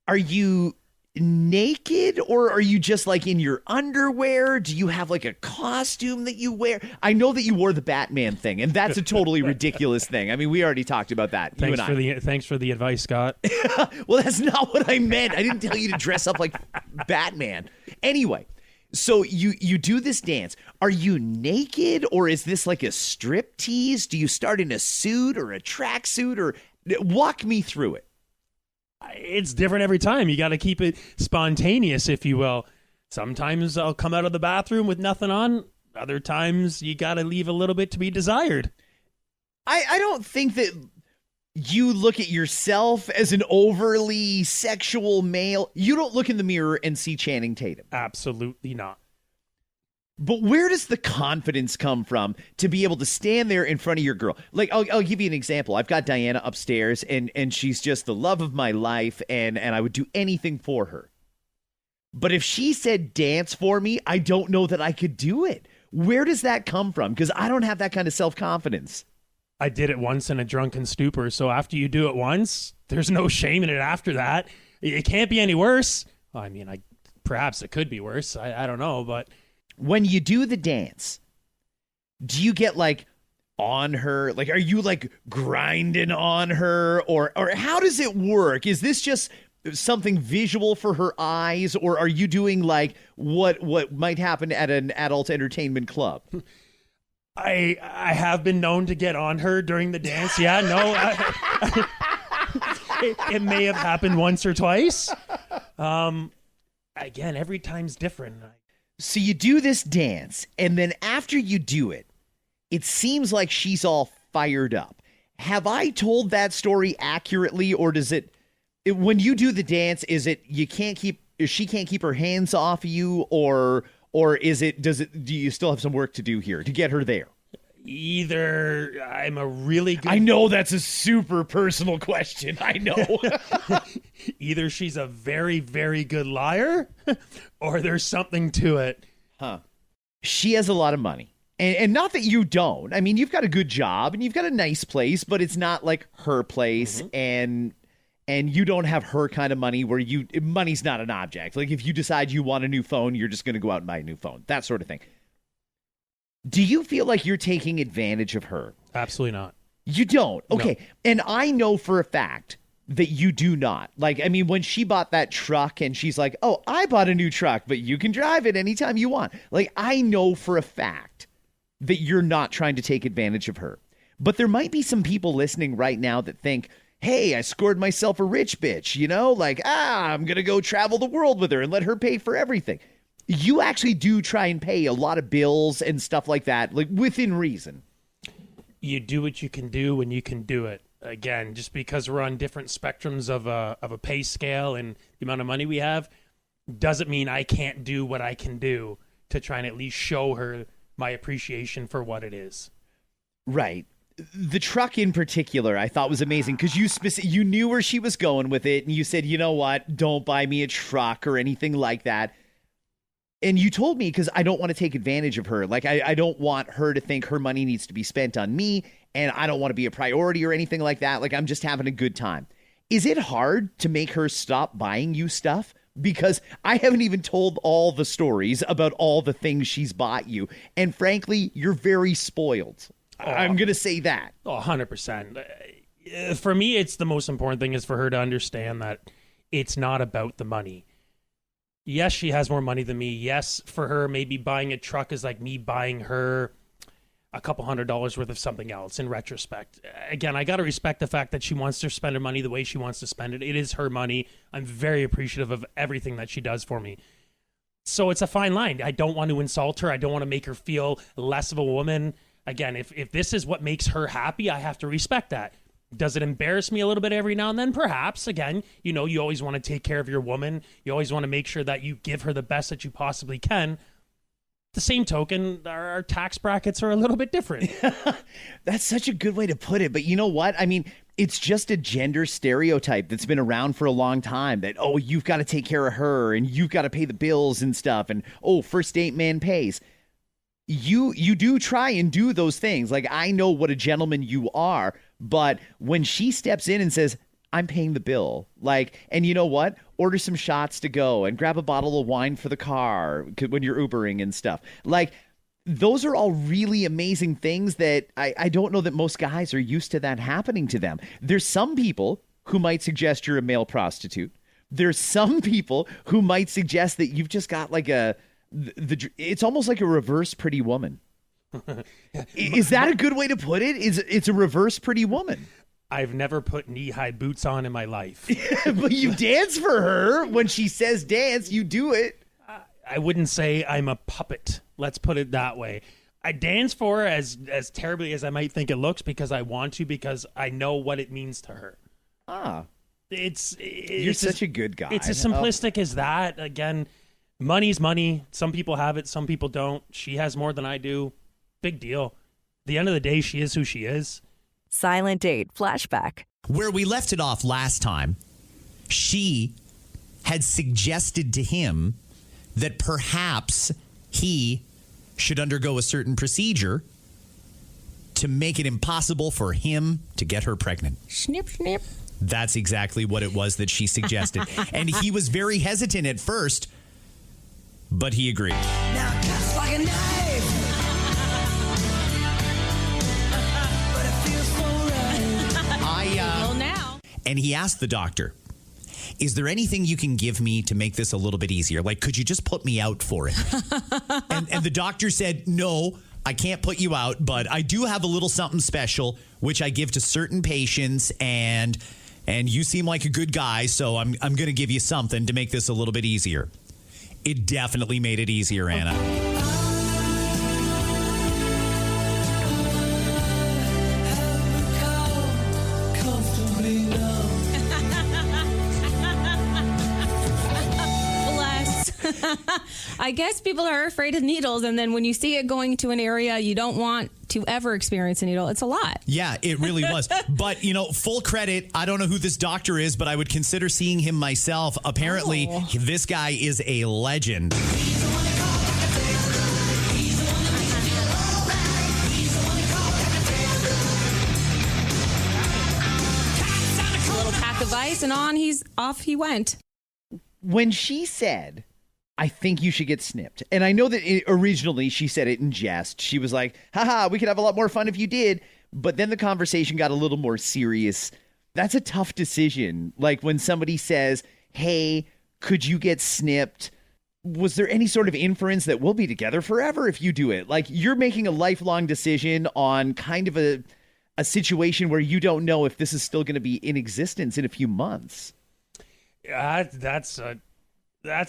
are you naked or are you just like in your underwear? Do you have like a costume that you wear? I know that you wore the Batman thing, and that's a totally ridiculous thing. I mean, we already talked about that. Thanks for the advice, Scott. Well, that's not what I meant. I didn't tell you to dress up like Batman. Anyway, so you do this dance. Are you naked or is this like a strip tease? Do you start in a suit or a tracksuit or... Walk me through it. It's different every time. You got to keep it spontaneous, if you will. Sometimes I'll come out of the bathroom with nothing on. Other times you got to leave a little bit to be desired. I don't think that you look at yourself as an overly sexual male. You don't look in the mirror and see Channing Tatum. Absolutely not. But where does the confidence come from to be able to stand there in front of your girl? Like, I'll give you an example. I've got Diana upstairs, and she's just the love of my life, and I would do anything for her. But if she said dance for me, I don't know that I could do it. Where does that come from? Because I don't have that kind of self-confidence. I did it once in a drunken stupor, so after you do it once, there's no shame in it after that. It can't be any worse. Well, I mean, perhaps it could be worse. I don't know, but... When you do the dance, do you get like on her? Like, are you like grinding on her, or how does it work? Is this just something visual for her eyes, or are you doing like what might happen at an adult entertainment club? I have been known to get on her during the dance. Yeah, no, it may have happened once or twice. Again, every time's different. So you do this dance, and then after you do it, it seems like she's all fired up. Have I told that story accurately, or does it when you do the dance, is it she can't keep her hands off of you, or do you still have some work to do here to get her there? Either I'm a really good... I know that's a super personal question. I know. Either she's a very, very good liar, or there's something to it. Huh. She has a lot of money. And not that you don't. I mean, you've got a good job and you've got a nice place, but it's not like her place. And you don't have her kind of money where money's not an object. Like if you decide you want a new phone, you're just going to go out and buy a new phone. That sort of thing. Do you feel like you're taking advantage of her? Absolutely not. You don't? Okay. No. And I know for a fact that you do not. Like, I mean, when she bought that truck and she's like, oh, I bought a new truck, but you can drive it anytime you want. Like, I know for a fact that you're not trying to take advantage of her. But there might be some people listening right now that think, hey, I scored myself a rich bitch, you know? Like, I'm going to go travel the world with her and let her pay for everything. You actually do try and pay a lot of bills and stuff like that, like within reason. You do what you can do when you can do it. Again, just because we're on different spectrums of a pay scale and the amount of money we have, doesn't mean I can't do what I can do to try and at least show her my appreciation for what it is. Right. The truck in particular, I thought was amazing because you knew where she was going with it, and you said, you know what, don't buy me a truck or anything like that. And you told me, because I don't want to take advantage of her. Like, I don't want her to think her money needs to be spent on me, and I don't want to be a priority or anything like that. Like, I'm just having a good time. Is it hard to make her stop buying you stuff? Because I haven't even told all the stories about all the things she's bought you. And frankly, you're very spoiled. I'm going to say that. 100%. For me, it's the most important thing is for her to understand that it's not about the money. Yes, she has more money than me. Yes, for her, maybe buying a truck is like me buying her a couple $100s worth of something else in retrospect. Again, I got to respect the fact that she wants to spend her money the way she wants to spend it. It is her money. I'm very appreciative of everything that she does for me. So it's a fine line. I don't want to insult her. I don't want to make her feel less of a woman. Again, if this is what makes her happy, I have to respect that. Does it embarrass me a little bit every now and then? Perhaps. Again, you know, you always want to take care of your woman. You always want to make sure that you give her the best that you possibly can. The same token, our tax brackets are a little bit different. That's such a good way to put it. But you know what? I mean, it's just a gender stereotype that's been around for a long time that, oh, you've got to take care of her and you've got to pay the bills and stuff. And, oh, first date man pays. You do try and do those things. Like, I know what a gentleman you are. But when she steps in and says, I'm paying the bill, like, and you know what? Order some shots to go and grab a bottle of wine for the car when you're Ubering and stuff. Like, those are all really amazing things that I don't know that most guys are used to that happening to them. There's some people who might suggest you're a male prostitute. There's some people who might suggest that you've just got like it's almost like a reverse Pretty Woman. Is that a good way to put it? It's a reverse Pretty Woman. I've never put knee-high boots on in my life. But you dance for her. When she says dance, you do it. I wouldn't say I'm a puppet. Let's put it that way. I dance for her as terribly as I might think it looks because I want to, because I know what it means to her. Ah. It's You're such a good guy. It's as simplistic as that. Again, Money's money. Some people have it, some people don't. She has more than I do. Big deal. At the end of the day, she is who she is. Silent Date flashback. Where we left it off last time, she had suggested to him that perhaps he should undergo a certain procedure to make it impossible for him to get her pregnant. Snip, snip. That's exactly what it was that she suggested. And he was very hesitant at first, but he agreed. Now it cuts like a knife. But it feels so right. Well, now. And he asked the doctor, is there anything you can give me to make this a little bit easier? Like, could you just put me out for it? and the doctor said, no, I can't put you out, but I do have a little something special, which I give to certain patients, and you seem like a good guy, so I'm going to give you something to make this a little bit easier. It definitely made it easier, Anna. Bless. I guess people are afraid of needles, and then when you see it going to an area you don't want to ever experience a needle, it's a lot. Yeah, it really was. But, full credit, I don't know who this doctor is, but I would consider seeing him myself. Apparently, this guy is a legend. A little pack of ice, and off he went. When she said, I think you should get snipped, and I know that originally she said it in jest. She was like, haha, we could have a lot more fun if you did. But then the conversation got a little more serious. That's a tough decision. Like when somebody says, hey, could you get snipped? Was there any sort of inference that we'll be together forever if you do it? Like you're making a lifelong decision on kind of a situation where you don't know if this is still going to be in existence in a few months. That's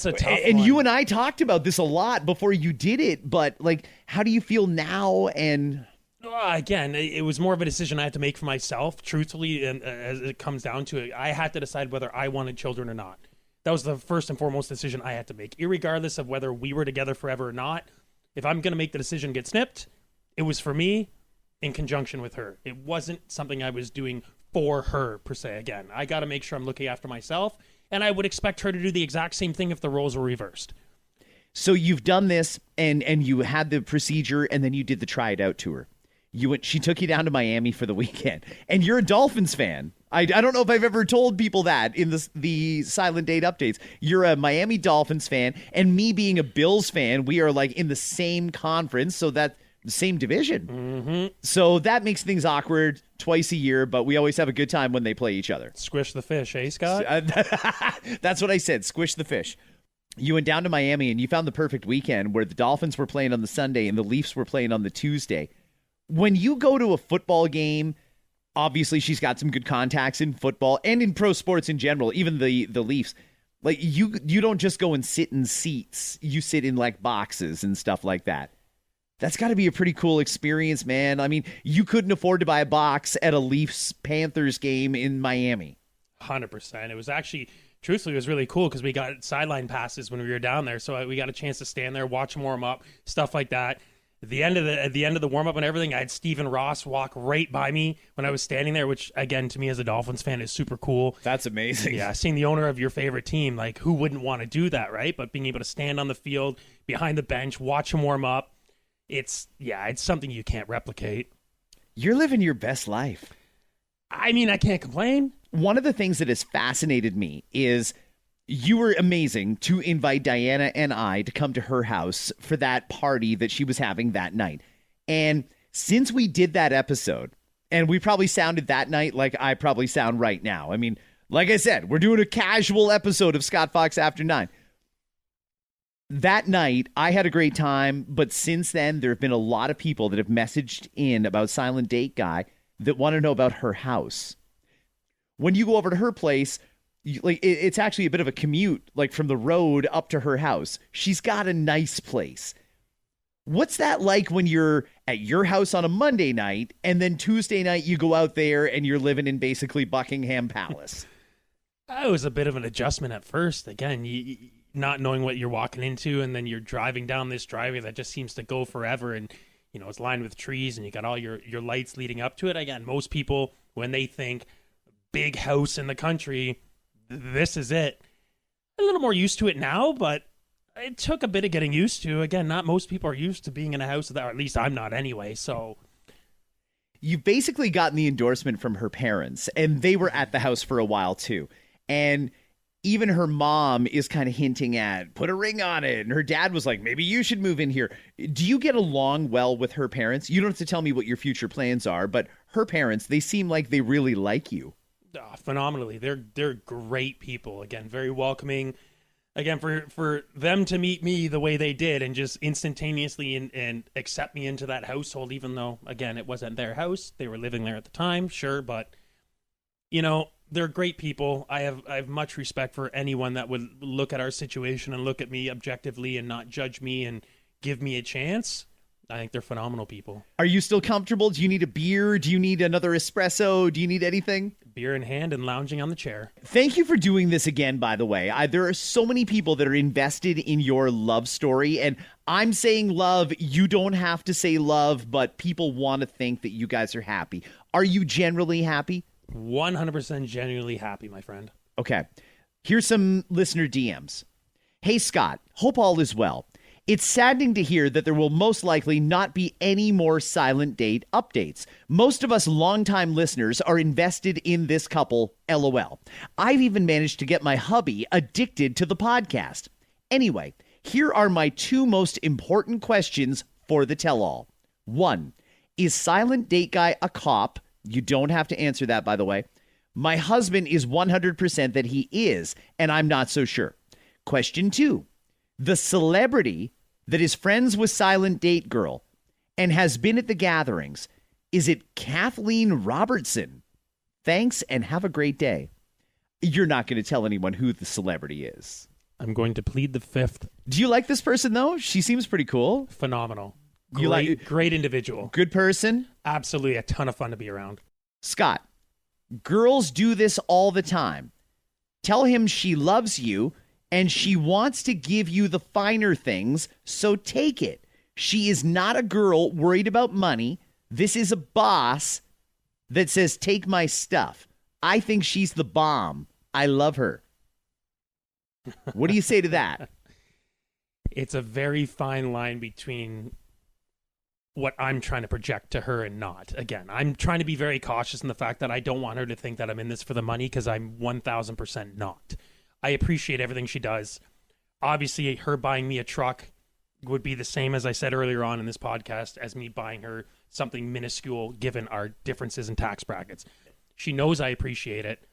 a tough and one. you and I talked about this a lot before you did it, but like, how do you feel now? And again, it was more of a decision I had to make for myself, truthfully, and as it comes down to it, I had to decide whether I wanted children or not. That was the first and foremost decision I had to make, irregardless of whether we were together forever or not. If I'm going to make the decision to get snipped, it was for me in conjunction with her. It wasn't something I was doing for her, per se. Again, I got to make sure I'm looking after myself, and I would expect her to do the exact same thing if the roles were reversed. So you've done this, and you had the procedure, and then you did the try it out tour. She took you down to Miami for the weekend, and you're a Dolphins fan. I don't know if I've ever told people that in the Silent Date updates. You're a Miami Dolphins fan, and me being a Bills fan, we are like in the same conference, so that the same division. Mm-hmm. So that makes things awkward twice a year, but we always have a good time when they play each other. Squish the fish, eh, Scott? That's what I said. Squish the fish. You went down to Miami, and you found the perfect weekend where the Dolphins were playing on the Sunday and the Leafs were playing on the Tuesday. When you go to a football game, obviously she's got some good contacts in football and in pro sports in general, even the Leafs. Like you don't just go and sit in seats. You sit in like boxes and stuff like that. That's got to be a pretty cool experience, man. I mean, you couldn't afford to buy a box at a Leafs-Panthers game in Miami. 100%. It was actually, truthfully, it was really cool because we got sideline passes when we were down there. So we got a chance to stand there, watch them warm up, stuff like that. At the end of the warm up and everything, I had Stephen Ross walk right by me when I was standing there, which again to me as a Dolphins fan is super cool. That's amazing. Yeah, seeing the owner of your favorite team, like who wouldn't want to do that, right? But being able to stand on the field, behind the bench, watch him warm up, it's something you can't replicate. You're living your best life. I mean, I can't complain. One of the things that has fascinated me is you were amazing to invite Diana and I to come to her house for that party that she was having that night. And since we did that episode, and we probably sounded that night like I probably sound right now. I mean, like I said, we're doing a casual episode of Scott Fox After 9. That night, I had a great time, but since then, there have been a lot of people that have messaged in about Silent Date Guy that want to know about her house. When you go over to her place, it's actually a bit of a commute, like from the road up to her house. She's got a nice place. What's that like when you're at your house on a Monday night and then Tuesday night you go out there and you're living in basically Buckingham Palace? It was a bit of an adjustment at first. Again, not knowing what you're walking into, and then you're driving down this driveway that just seems to go forever, and it's lined with trees, and you got all your lights leading up to it. Again, most people, when they think big house in the country, this is it. A little more used to it now, but it took a bit of getting used to. Again, not most people are used to being in a house, or at least I'm not anyway, so... You've basically gotten the endorsement from her parents, and they were at the house for a while too. And even her mom is kind of hinting at, put a ring on it. And her dad was like, maybe you should move in here. Do you get along well with her parents? You don't have to tell me what your future plans are, but her parents, they seem like they really like you. Phenomenally. They're great people. Again, very welcoming. Again, for them to meet me the way they did and just instantaneously and accept me into that household, even though, again, it wasn't their house. They were living there at the time, sure, but, they're great people. I have much respect for anyone that would look at our situation and look at me objectively and not judge me and give me a chance. I think they're phenomenal people. Are you still comfortable? Do you need a beer? Do you need another espresso? Do you need anything? Beer in hand and lounging on the chair. Thank you for doing this again, by the way. There are so many people that are invested in your love story, and I'm saying love. You don't have to say love, but people want to think that you guys are happy. Are you generally happy? 100% genuinely happy, my friend. Okay. Here's some listener DMs. Hey, Scott. Hope all is well. It's saddening to hear that there will most likely not be any more Silent Date updates. Most of us longtime listeners are invested in this couple, LOL. I've even managed to get my hubby addicted to the podcast. Anyway, here are my two most important questions for the tell-all. 1, is Silent Date Guy a cop? You don't have to answer that, by the way. My husband is 100% that he is, and I'm not so sure. Question 2. The celebrity that is friends with Silent Date Girl and has been at the gatherings, is it Kathleen Robertson? Thanks and have a great day. You're not going to tell anyone who the celebrity is. I'm going to plead the fifth. Do you like this person, though? She seems pretty cool. Phenomenal. Great individual. Good person? Absolutely a ton of fun to be around. Scott, girls do this all the time. Tell him she loves you and she wants to give you the finer things, so take it. She is not a girl worried about money. This is a boss that says, take my stuff. I think she's the bomb. I love her. What do you say to that? It's a very fine line between what I'm trying to project to her and not. Again, I'm trying to be very cautious in the fact that I don't want her to think that I'm in this for the money, because I'm 1,000% not. I appreciate everything she does. Obviously, her buying me a truck would be the same, as I said earlier on in this podcast, as me buying her something minuscule given our differences in tax brackets. She knows I appreciate it.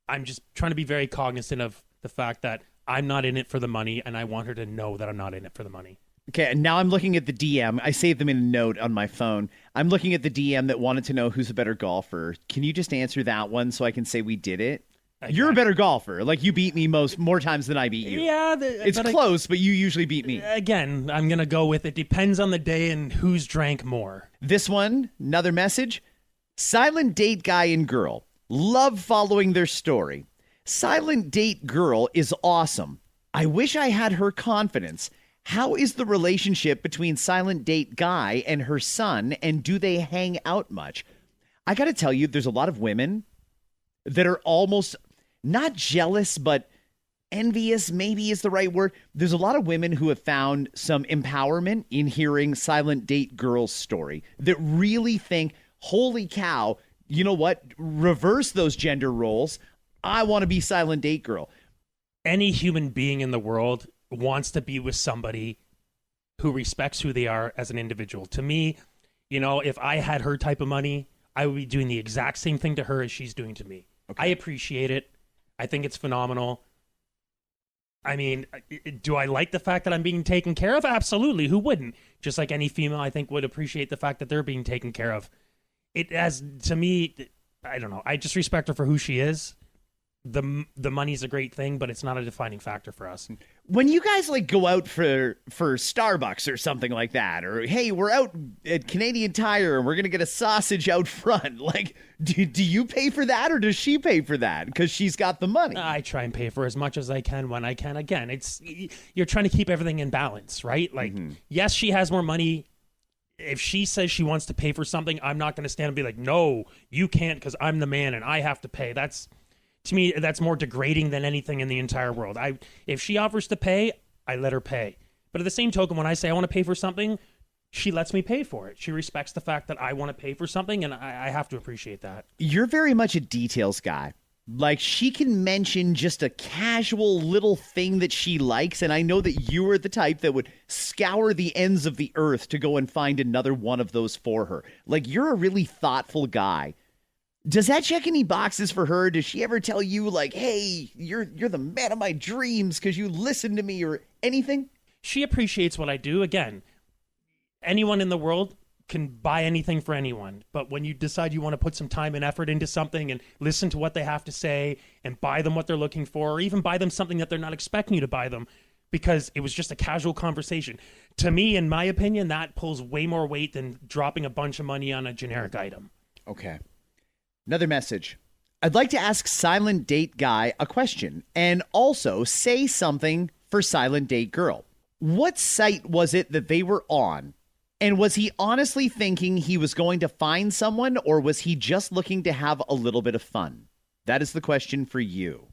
I'm just trying to be very cognizant of the fact that I'm not in it for the money, and I want her to know that I'm not in it for the money. Okay, and now I'm looking at the DM. I saved them in a note on my phone. I'm looking at the DM that wanted to know who's a better golfer. Can you just answer that one so I can say we did it? You're a better golfer. Like, you beat me more times than I beat you. Yeah. It's close, but you usually beat me. Again, I'm going to go with it depends on the day and who's drank more. This one, another message. Silent Date Guy and Girl. Love following their story. Silent Date Girl is awesome. I wish I had her confidence. How is the relationship between Silent Date Guy and her son, and do they hang out much? I got to tell you, there's a lot of women that are almost not jealous, but envious, maybe is the right word. There's a lot of women who have found some empowerment in hearing Silent Date Girl's story that really think, holy cow, you know what? Reverse those gender roles. I want to be Silent Date Girl. Any human being in the world wants to be with somebody who respects who they are as an individual. To me, if I had her type of money, I would be doing the exact same thing to her as she's doing to me. Okay. I appreciate it. I think it's phenomenal. I mean, do I like the fact that I'm being taken care of? Absolutely. Who wouldn't? Just like any female, I think, would appreciate the fact that they're being taken care of. It has, to me, I don't know. I just respect her for who she is. the money's a great thing, but it's not a defining factor for us. When you guys like go out for Starbucks or something like that, or hey, we're out at Canadian Tire and we're gonna get a sausage out front, like do you pay for that or does she pay for that because she's got the money? I try and pay for as much as I can when I can. Again, you're trying to keep everything in balance, right? Like, yes, she has more money. If she says she wants to pay for something, I'm not going to stand and be like, no, you can't because I'm the man and I have to pay. To me, that's more degrading than anything in the entire world. If she offers to pay, I let her pay. But at the same token, when I say I want to pay for something, she lets me pay for it. She respects the fact that I want to pay for something, and I have to appreciate that. You're very much a details guy. Like, she can mention just a casual little thing that she likes, and I know that you are the type that would scour the ends of the earth to go and find another one of those for her. Like, you're a really thoughtful guy. Does that check any boxes for her? Does she ever tell you, like, hey, you're the man of my dreams because you listen to me or anything? She appreciates what I do. Again, anyone in the world can buy anything for anyone. But when you decide you want to put some time and effort into something and listen to what they have to say and buy them what they're looking for, or even buy them something that they're not expecting you to buy them because it was just a casual conversation. To me, in my opinion, that pulls way more weight than dropping a bunch of money on a generic item. Okay. Another message. I'd like to ask Silent Date Guy a question and also say something for Silent Date Girl. What site was it that they were on? And was he honestly thinking he was going to find someone, or was he just looking to have a little bit of fun? That is the question for you.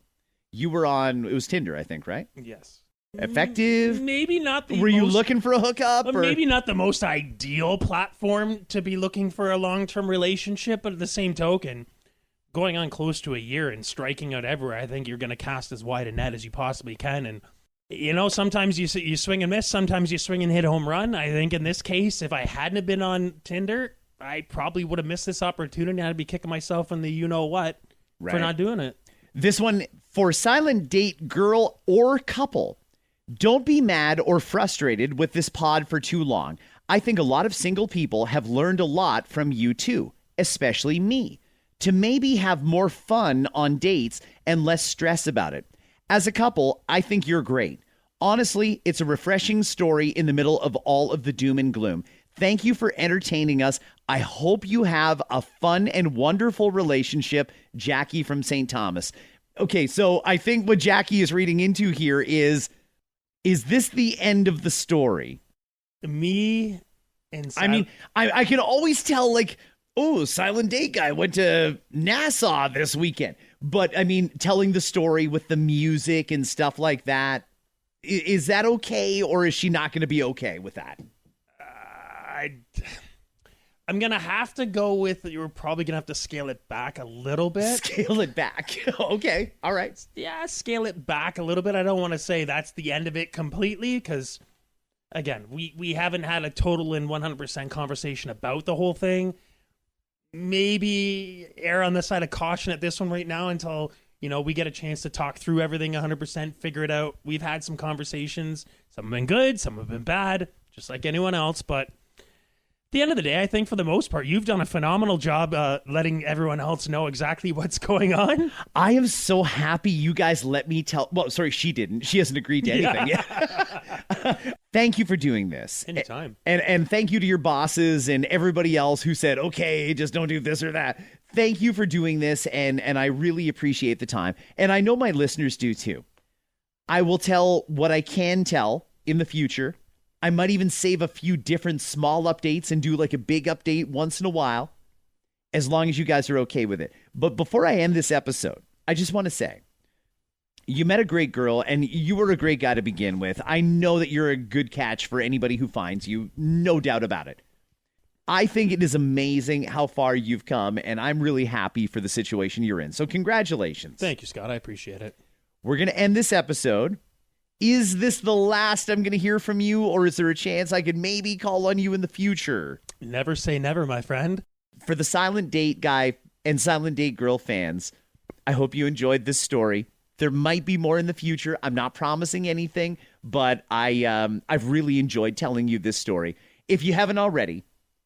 You were on, it was Tinder, I think, right? Yes. Effective? Maybe not the Were you most- looking for a hookup? Or? Maybe not the most ideal platform to be looking for a long-term relationship, but at the same token, going on close to a year and striking out everywhere, I think you're going to cast as wide a net as you possibly can. And, you know, sometimes you swing and miss, sometimes you swing and hit a home run. I think in this case, if I hadn't have been on Tinder, I probably would have missed this opportunity. I'd be kicking myself in the you-know-what for not doing it. This one, for Silent Date Girl or couple, don't be mad or frustrated with this pod for too long. I think a lot of single people have learned a lot from you too, especially me, to maybe have more fun on dates and less stress about it. As a couple, I think you're great. Honestly, it's a refreshing story in the middle of all of the doom and gloom. Thank you for entertaining us. I hope you have a fun and wonderful relationship, Jackie from St. Thomas. Okay, so I think what Jackie is reading into here is this the end of the story? Me and I mean, I can always tell, like, oh, Silent Date Guy went to Nassau this weekend. But, I mean, telling the story with the music and stuff like that, is that okay, or is she not going to be okay with that? I'm going to have to go with, you're probably going to have to scale it back a little bit. Scale it back. Okay. All right. Yeah, scale it back a little bit. I don't want to say that's the end of it completely because, again, we haven't had a total and 100% conversation about the whole thing. Maybe err on the side of caution at this one right now until, you know, we get a chance to talk through everything 100%, figure it out. We've had some conversations. Some have been good, some have been bad, just like anyone else. But at the end of the day, I think for the most part, you've done a phenomenal job letting everyone else know exactly what's going on. I am so happy you guys let me tell. Well, sorry, she didn't. She hasn't agreed to anything yet. Thank you for doing this. Anytime. And thank you to your bosses and everybody else who said, okay, just don't do this or that. Thank you for doing this, and I really appreciate the time. And I know my listeners do too. I will tell what I can tell in the future. I might even save a few different small updates and do like a big update once in a while, as long as you guys are okay with it. But before I end this episode, I just want to say, you met a great girl and you were a great guy to begin with. I know that you're a good catch for anybody who finds you, no doubt about it. I think it is amazing how far you've come, and I'm really happy for the situation you're in. So congratulations. Thank you, Scott. I appreciate it. We're going to end this episode. Is this the last I'm going to hear from you, or is there a chance I could maybe call on you in the future? Never say never, my friend. For the Silent Date Guy and Silent Date Girl fans, I hope you enjoyed this story. There might be more in the future. I'm not promising anything, but I've really enjoyed telling you this story. If you haven't already,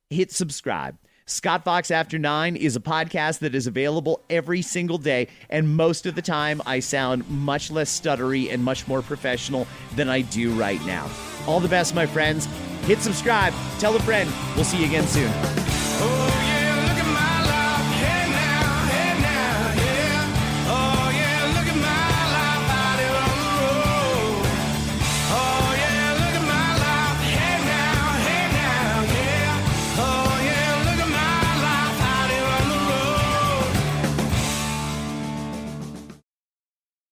hit subscribe. Scott Fox After 9 is a podcast that is available every single day, and most of the time I sound much less stuttery and much more professional than I do right now. All the best, my friends. Hit subscribe. Tell a friend. We'll see you again soon.